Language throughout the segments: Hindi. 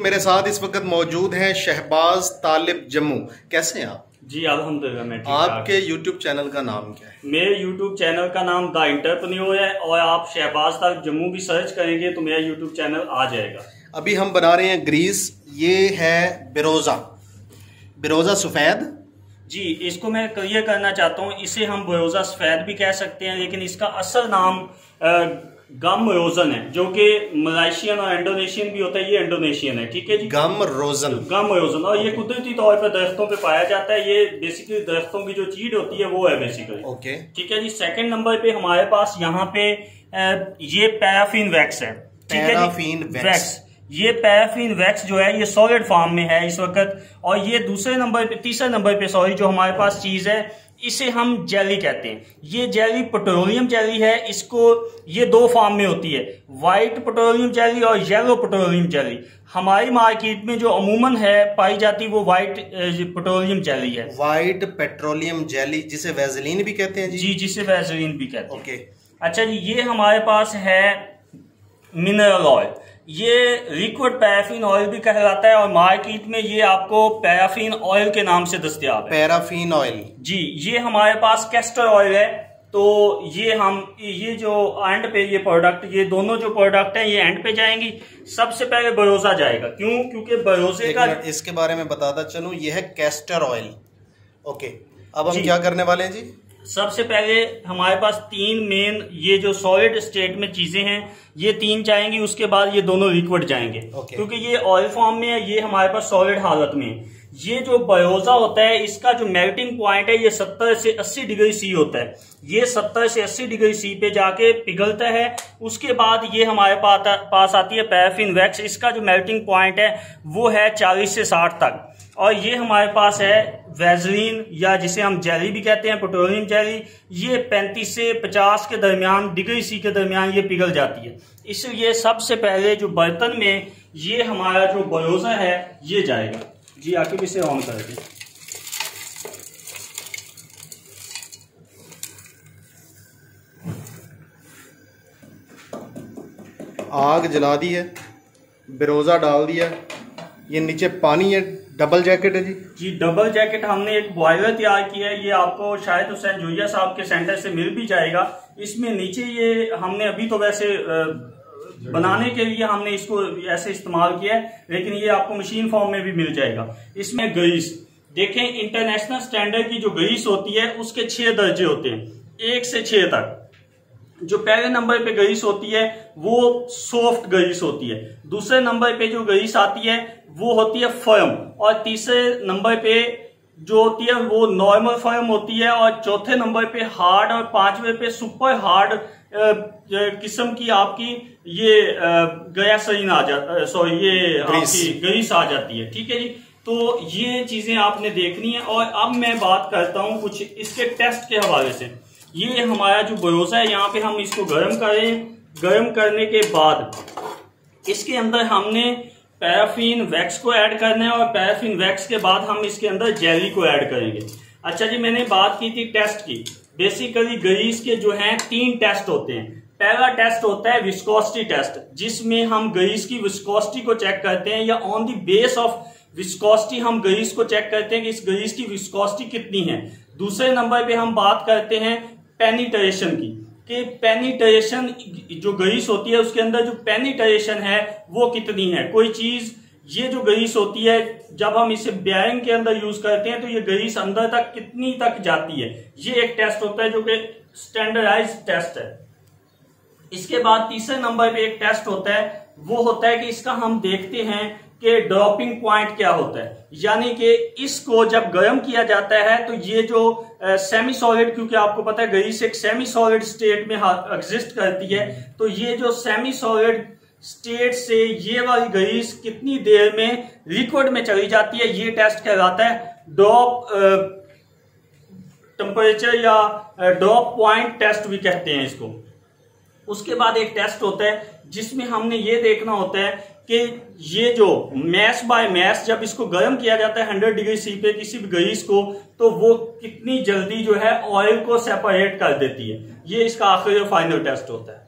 मेरे साथ इस वक्त मौजूद हैं शहबाज तालिब जम्मू। कैसे हैं आप? जी अल्हम्दुलिल्लाह मैं ठीक। आपके YouTube चैनल का नाम क्या है? मेरे YouTube चैनल का नाम द एंटरप्रेन्योर है और आप शहबाज तालिब जम्मू भी सर्च करेंगे तो मेरा YouTube चैनल आ जाएगा। अभी हम बना रहे हैं ग्रीस। ये है बिरोजा सफ़ेद। जी, इसको मैं क्लियर करना चाहता हूँ, इसे हम बिरोजा सफ़ेद भी कह सकते हैं, लेकिन इसका असल नाम गम रोजन है, जो कि मलेशियन और इंडोनेशियन भी होता है। ये इंडोनेशियन है, ठीक है जी। गम रोजन और ये कुदरती तौर पर दरख्तों पे पाया जाता है। ये बेसिकली दरख्तों की जो चीड़ होती है वो है बेसिकली। ओके, ठीक है जी। सेकंड नंबर पे हमारे पास यहाँ पे ये पैराफिन वैक्स है, ठीक है जी। पैराफिन वैक्स, ये पैराफिन वैक्स जो है ये सॉलिड फॉर्म में है इस वक्त। और ये तीसरे नंबर पे सॉरी जो हमारे पास चीज है इसे हम जेली कहते हैं। ये जेली पेट्रोलियम जेली है। इसको ये दो फॉर्म में होती है, व्हाइट पेट्रोलियम जेली और येलो पेट्रोलियम जेली। हमारी मार्केट में जो अमूमन है पाई जाती वो व्हाइट पेट्रोलियम जेली है। व्हाइट पेट्रोलियम जेली, जिसे वैसलीन भी कहते हैं जी, जिसे वैसलीन भी कहते हैं। ओके, अच्छा जी, ये हमारे पास है मिनरल ऑयल। ये लिक्विड पैराफिन ऑयल भी कहलाता है और मार्केट में ये आपको पैराफिन ऑयल के नाम से दस्तयाब है। पैराफिन ऑयल जी, ये हमारे पास कैस्टर ऑयल है। तो ये जो एंड पे ये प्रोडक्ट, ये दोनों जो प्रोडक्ट हैं ये एंड पे जाएंगी। सबसे पहले बरोजा जाएगा। क्योंकि बरोजे का इसके बारे में बताता चलूं, ये है कैस्टर ऑयल। ओके, अब हम क्या करने वाले हैं जी? सबसे पहले हमारे पास तीन मेन ये जो सॉलिड स्टेट में चीजें हैं ये तीन जाएंगी, उसके बाद ये दोनों लिक्विड जाएंगे। क्योंकि ये ऑयल फॉर्म में है, ये हमारे पास सॉलिड हालत में है। ये जो बरोजा होता है इसका जो मेल्टिंग पॉइंट है ये 70 से 80 डिग्री सी होता है। ये 70 से 80 डिग्री सी पे जाके पिघलता है। उसके बाद ये हमारे पास आती है पैराफिन वैक्स। इसका जो मेल्टिंग पॉइंट है वो है 40 से 60 तक। और ये हमारे पास है वैसलीन, या जिसे हम जेली भी कहते हैं, पेट्रोलियम जेली। ये 35 से 50 के दरमियान डिग्री सी के दरमियान ये पिघल जाती है। इसलिए सबसे पहले जो बर्तन में ये हमारा जो बरोजा है ये जाएगा। जी, आके भी इसे ऑन कर दें। आग जला दी है, बिरोजा डाल दिया। ये नीचे पानी है, डबल जैकेट है जी। जी, डबल जैकेट हमने एक बॉयलर तैयार किया है। ये आपको शायद हुसैन जोइया साहब के सेंटर से मिल भी जाएगा। इसमें नीचे ये हमने अभी तो वैसे बनाने के लिए हमने इसको ऐसे इस्तेमाल किया है, लेकिन ये आपको मशीन फॉर्म में भी मिल जाएगा। इसमें ग्रीस देखें, इंटरनेशनल स्टैंडर्ड की जो ग्रीस होती है उसके 6 दर्जे होते हैं, 1 से 6 तक। जो पहले नंबर पे ग्रीस होती है वो सॉफ्ट ग्रीस होती है। दूसरे नंबर पे जो ग्रीस आती है वो होती है फर्म। और तीसरे नंबर पे जो होती है वो नॉर्मल फर्म होती है। और चौथे नंबर पे हार्ड और पांचवे पे सुपर हार्ड किस्म की आपकी ये ग्लिसरीन आ जाती, सॉरी ये आपकी ग्रीस आ जाती है। ठीक है जी, तो ये चीजें आपने देखनी है। और अब मैं बात करता हूं कुछ इसके टेस्ट के हवाले से। ये हमारा जो बरोजा है यहाँ पे हम इसको गर्म करें। गर्म करने के बाद इसके अंदर हमने पैराफिन वैक्स को ऐड करना है और पैराफिन वैक्स के बाद हम इसके अंदर जेली को ऐड करेंगे। अच्छा जी, मैंने बात की थी टेस्ट की। बेसिकली ग्रीस के जो हैं 3 टेस्ट होते हैं। पहला टेस्ट होता है विस्कोसिटी टेस्ट, जिसमें हम ग्रीस की विस्कोसिटी को चेक करते हैं, या on the base of viscosity हम ग्रीस को चेक करते हैं कि इस ग्रीस की विस्कोसिटी कितनी है। दूसरे नंबर पे हम बात करते हैं पेनिट्रेशन की, कि पेनिट्रेशन जो ग्रीस होती है उसके अंदर जो पेनिट्रेशन है वो कितनी है। कोई चीज, ये जो ग्रीस होती है जब हम इसे बेयरिंग के अंदर यूज करते हैं तो ये ग्रीस अंदर तक कितनी तक जाती है, ये एक टेस्ट होता है जो कि स्टैंडर्डाइज टेस्ट है। इसके बाद तीसरे नंबर पे एक टेस्ट होता है, वो होता है कि इसका हम देखते हैं कि ड्रॉपिंग पॉइंट क्या होता है। यानी कि इसको जब गर्म किया जाता है तो ये जो सेमी सॉलिड, क्योंकि आपको पता है ग्रीस एक सेमी सॉलिड स्टेट में एग्जिस्ट करती है, तो ये जो सेमी सॉलिड स्टेट से ये वाली ग्रीस कितनी देर में लिक्विड में चली जाती है, ये टेस्ट कहलाता है ड्रॉप टेम्परेचर या ड्रॉप पॉइंट टेस्ट भी कहते हैं इसको। उसके बाद एक टेस्ट होता है जिसमें हमने ये देखना होता है कि ये जो मैश बाय मैश जब इसको गर्म किया जाता है 100 डिग्री सी पे किसी भी ग्रीस को, तो वो कितनी जल्दी जो है ऑयल को सेपरेट कर देती है। ये इसका आखिरी फाइनल टेस्ट होता है।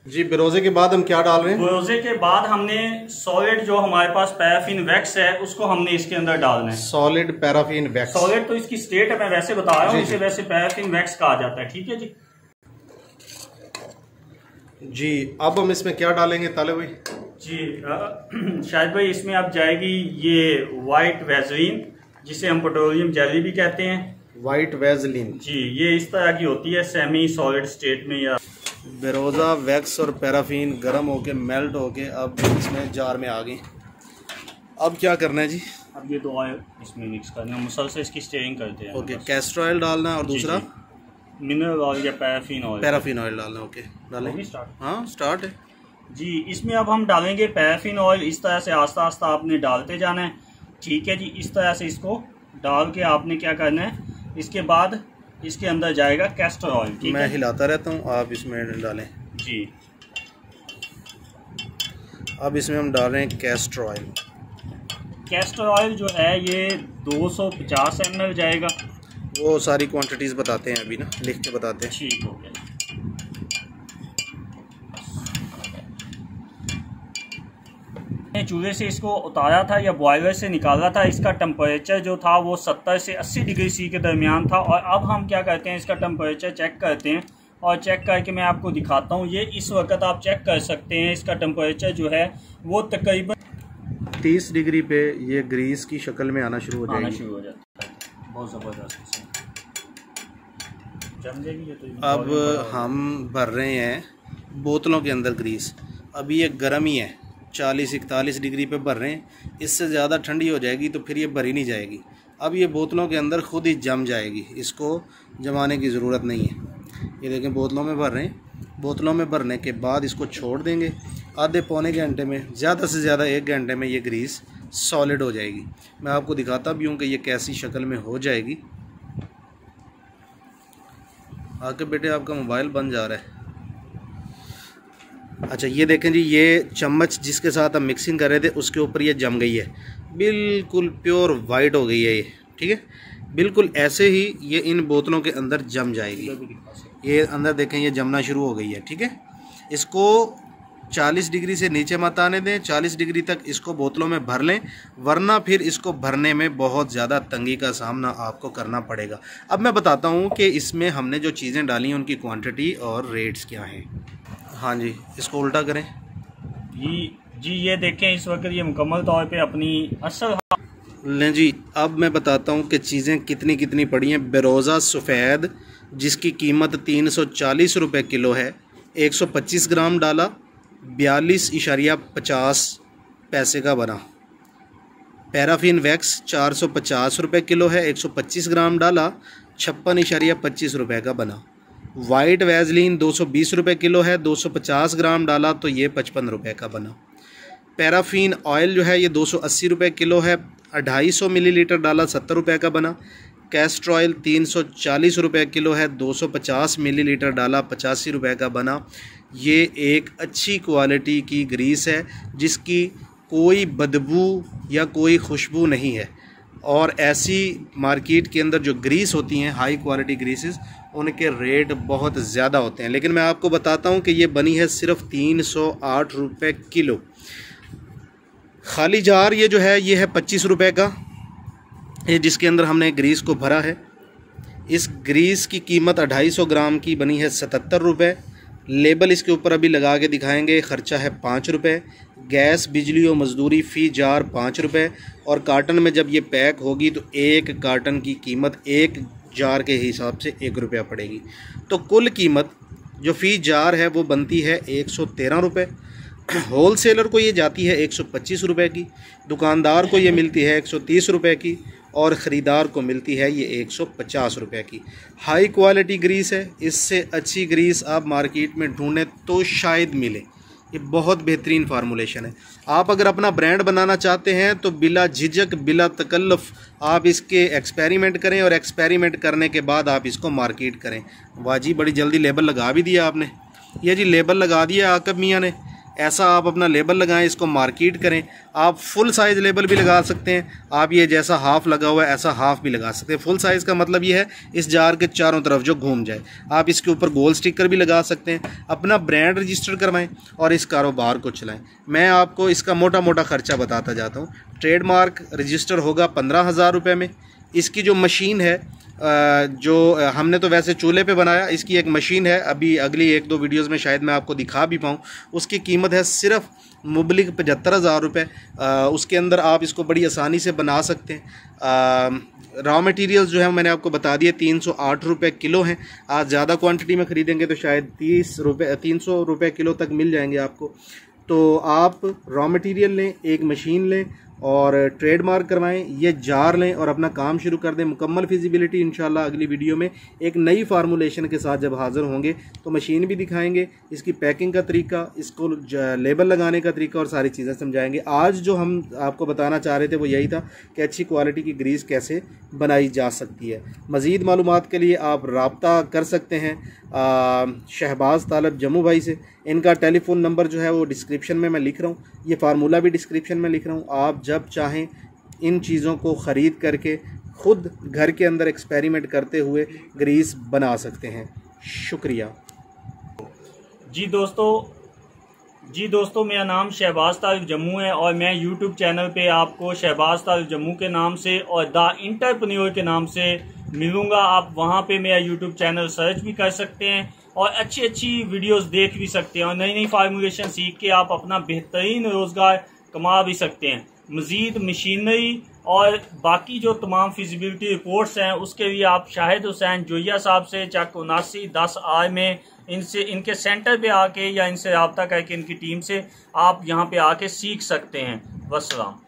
जी। बिरोजे के बाद हम क्या डाल रहे हैं? बिरोजे के बाद हमने सॉलिड जो हमारे पास पैराफिन वैक्स है उसको हमने इसके अंदर डालना है। Solid paraffin wax. सॉलिड तो इसकी स्टेट है, मैं वैसे बता रहा हूँ, इसे वैसे पैराफिन वैक्स कहा जाता है। ठीक है जी। जी अब हम इसमें क्या डालेंगे ताले भाई? जी शाहिद भाई, इसमें अब जाएगी ये वाइट वैजलीन, जिसे हम पेट्रोलियम जेली भी कहते हैं। वाइट वैजलीन जी, ये इस तरह की होती है सेमी सॉलिड स्टेट में। या बेरोजा वैक्स और पैराफिन गर्म होके मेल्ट होके अब इसमें जार में आ गई। अब क्या करना है जी? अब ये 2 ऑयल इसमें मिक्स करना है, मुसलसल इसकी स्टेरिंग करते हैं। ओके, कैस्टर ऑयल डालना है और दूसरा मिनरल ऑयल या पैराफिन ऑयल। पैराफिन ऑयल डालना है। ओके डालेंगे। हाँ स्टार्ट है जी। इसमें अब हम डालेंगे पैराफिन ऑयल। इस तरह से आस्ता आस्ता आपने डालते जाना है। ठीक है जी। इस तरह से इसको डाल के आपने क्या करना है, इसके बाद इसके अंदर जाएगा कैस्टर ऑयल। मैं हिलाता रहता हूँ, आप इसमें डालें जी। अब इसमें हम डाल रहे हैं कैस्टर ऑयल। कैस्टर ऑयल जो है ये 250 ml जाएगा। वो सारी क्वांटिटीज़ बताते हैं अभी ना, लिख के बताते हैं। ठीक हो गया। चूल्हे से इसको उतारा था या बॉयलर से निकाला था। इसका टेम्परेचर जो था वो 70 से 80 डिग्री सी के दरमियान था। और अब हम क्या करते हैं, इसका टेम्परेचर चेक करते हैं और चेक करके मैं आपको दिखाता हूँ। ये इस वक्त आप चेक कर सकते हैं, इसका टेम्परेचर जो है वो तकरीबन 30 डिग्री पे ये ग्रीस की शक्ल में आना शुरू हो जाता है। बहुत ज़बरदस्त जम जाएगी ये तो। अब हम भर रहे हैं बोतलों के अंदर ग्रीस। अभी ये गर्म ही है, 40-41 डिग्री पे भर रहे हैं। इससे ज़्यादा ठंडी हो जाएगी तो फिर ये भरी नहीं जाएगी। अब ये बोतलों के अंदर खुद ही जम जाएगी, इसको जमाने की ज़रूरत नहीं है। ये देखें बोतलों में भर रहे हैं। बोतलों में भरने के बाद इसको छोड़ देंगे आधे पौने घंटे में, ज़्यादा से ज़्यादा 1 घंटे में ये ग्रीस सॉलिड हो जाएगी। मैं आपको दिखाता भी हूँ कि ये कैसी शक्ल में हो जाएगी। आके बेटे आपका मोबाइल बन जा रहा है। अच्छा ये देखें जी, ये चम्मच जिसके साथ हम मिक्सिंग कर रहे थे उसके ऊपर ये जम गई है, बिल्कुल प्योर वाइट हो गई है ये। ठीक है, बिल्कुल ऐसे ही ये इन बोतलों के अंदर जम जाएगी। ये अंदर देखें ये जमना शुरू हो गई है। ठीक है, इसको 40 डिग्री से नीचे मत आने दें। 40 डिग्री तक इसको बोतलों में भर लें, वरना फिर इसको भरने में बहुत ज़्यादा तंगी का सामना आपको करना पड़ेगा। अब मैं बताता हूँ कि इसमें हमने जो चीज़ें डाली हैं उनकी क्वांटिटी और रेट्स क्या हैं। हाँ जी, इसको उल्टा करें जी। ये देखें इस वक्त ये मुकम्मल तौर पे अपनी असल लें जी। अब मैं बताता हूँ कि चीज़ें कितनी कितनी पड़ी हैं। बेरोज़ा सफ़ेद जिसकी कीमत 340 रुपये किलो है, 125 ग्राम डाला, 42.50 पैसे का बना। पैराफिन वैक्स 450 रुपये किलो है, 125 ग्राम डाला, 56.25 रुपये का बना। वाइट वैजलीन 220 रुपये किलो है, 250 ग्राम डाला तो ये 55 रुपये का बना। पैराफिन ऑयल जो है ये 280 रुपये किलो है, 250 मिलीलीटर डाला, 70 रुपये का बना। कैस्टर ऑयल 340 रुपये किलो है, 250 मिलीलीटर डाला, 85 रुपये का बना। ये एक अच्छी क्वालिटी की ग्रीस है जिसकी कोई बदबू या कोई खुशबू नहीं है। और ऐसी मार्केट के अंदर जो ग्रीस होती हैं हाई क्वालिटी ग्रीसेस, उनके रेट बहुत ज़्यादा होते हैं। लेकिन मैं आपको बताता हूँ कि ये बनी है सिर्फ 308 रुपये किलो। खाली जार ये जो है ये है 25 रुपये का, ये जिसके अंदर हमने ग्रीस को भरा है। इस ग्रीस की कीमत 250 ग्राम की बनी है 77 रुपये। लेबल इसके ऊपर अभी लगा के दिखाएंगे। ख़र्चा है 5 रुपये। गैस, बिजली और मजदूरी फ़ी जार 5 रुपये। और कार्टन में जब ये पैक होगी तो एक कार्टन की कीमत एक जार के हिसाब से 1 रुपया पड़ेगी। तो कुल कीमत जो फ़ी जार है वो बनती है 113 रुपये। होल सेलर को ये जाती है 125 रुपये की, दुकानदार को ये मिलती है 130 रुपये की और ख़रीदार को मिलती है ये 150 रुपये की। हाई क्वालिटी ग्रीस है, इससे अच्छी ग्रीस आप मार्केट में ढूंढें तो शायद मिले। ये बहुत बेहतरीन फार्मूलेशन है। आप अगर अपना ब्रांड बनाना चाहते हैं तो बिला झिझक बिला तकल्लुफ़ आप इसके एक्सपेरिमेंट करें और एक्सपेरिमेंट करने के बाद आप इसको मार्केट करें। वाजी बड़ी जल्दी लेबल लगा भी दिया आपने। ये जी लेबल लगा दिया आकब मियाँ ने। ऐसा आप अपना लेबल लगाएं, इसको मार्केट करें। आप फुल साइज़ लेबल भी लगा सकते हैं, आप ये जैसा हाफ़ लगा हुआ है ऐसा हाफ़ भी लगा सकते हैं। फुल साइज़ का मतलब ये है इस जार के चारों तरफ जो घूम जाए। आप इसके ऊपर गोल स्टिकर भी लगा सकते हैं। अपना ब्रांड रजिस्टर करवाएं और इस कारोबार को चलाएं। मैं आपको इसका मोटा मोटा ख़र्चा बताता जाता हूँ। ट्रेडमार्क रजिस्टर होगा 15,000 रुपये में। इसकी जो मशीन है, जो हमने तो वैसे चूल्हे पे बनाया, इसकी एक मशीन है, अभी अगली 1-2 वीडियोज़ में शायद मैं आपको दिखा भी पाऊँ। उसकी कीमत है सिर्फ मुबलिग 75,000 रुपये। उसके अंदर आप इसको बड़ी आसानी से बना सकते हैं। रॉ मटेरियल्स जो है मैंने आपको बता दिए 308 रुपये किलो हैं। आज ज़्यादा क्वांटिटी में ख़रीदेंगे तो शायद 300 रुपये किलो तक मिल जाएंगे आपको। तो आप रॉ मटेरियल लें, एक मशीन लें और ट्रेडमार्क करवाएं, ये जार लें और अपना काम शुरू कर दें। मुकम्मल फिजिबिलिटी इंशाल्लाह अगली वीडियो में एक नई फार्मूलेशन के साथ जब हाज़िर होंगे तो मशीन भी दिखाएंगे, इसकी पैकिंग का तरीका, इसको लेबल लगाने का तरीका और सारी चीज़ें समझाएंगे। आज जो हम आपको बताना चाह रहे थे वो यही था कि अच्छी क्वालिटी की ग्रीस कैसे बनाई जा सकती है। मज़ीद मालूमात के लिए आप रब्ता कर सकते हैं शहबाज तालब जम्मू भाई से। इनका टेलीफ़ोन नंबर जो है वो डिस्क्रिप्शन में मैं लिख रहा हूँ, ये फार्मूला भी डिस्क्रिप्शन में लिख रहा हूँ। आप जब चाहें इन चीज़ों को ख़रीद करके ख़ुद घर के अंदर एक्सपेरिमेंट करते हुए ग्रीस बना सकते हैं। शुक्रिया। जी दोस्तों, मेरा नाम शहबाज तालब जम्मू है और मैं यूट्यूब चैनल पे आपको शहबाज तालब जम्मू के नाम से और द इंटरप्रेन्योर के नाम से मिलूँगा। आप वहाँ पे मेरा यूट्यूब चैनल सर्च भी कर सकते हैं और अच्छी अच्छी वीडियोस देख भी सकते हैं और नई नई फार्मूलेशन सीख के आप अपना बेहतरीन रोज़गार कमा भी सकते हैं। मज़ीद मशीनरी और बाकी जो तमाम फिजिबिलिटी रिपोर्ट्स हैं उसके लिए आप शाहिद हुसैन जोइया साहब से चक 7910R में इनके सेंटर पे आके या इनसे रब्ता करके इनकी टीम से आप यहाँ पे आके सीख सकते हैं। वस्सलाम।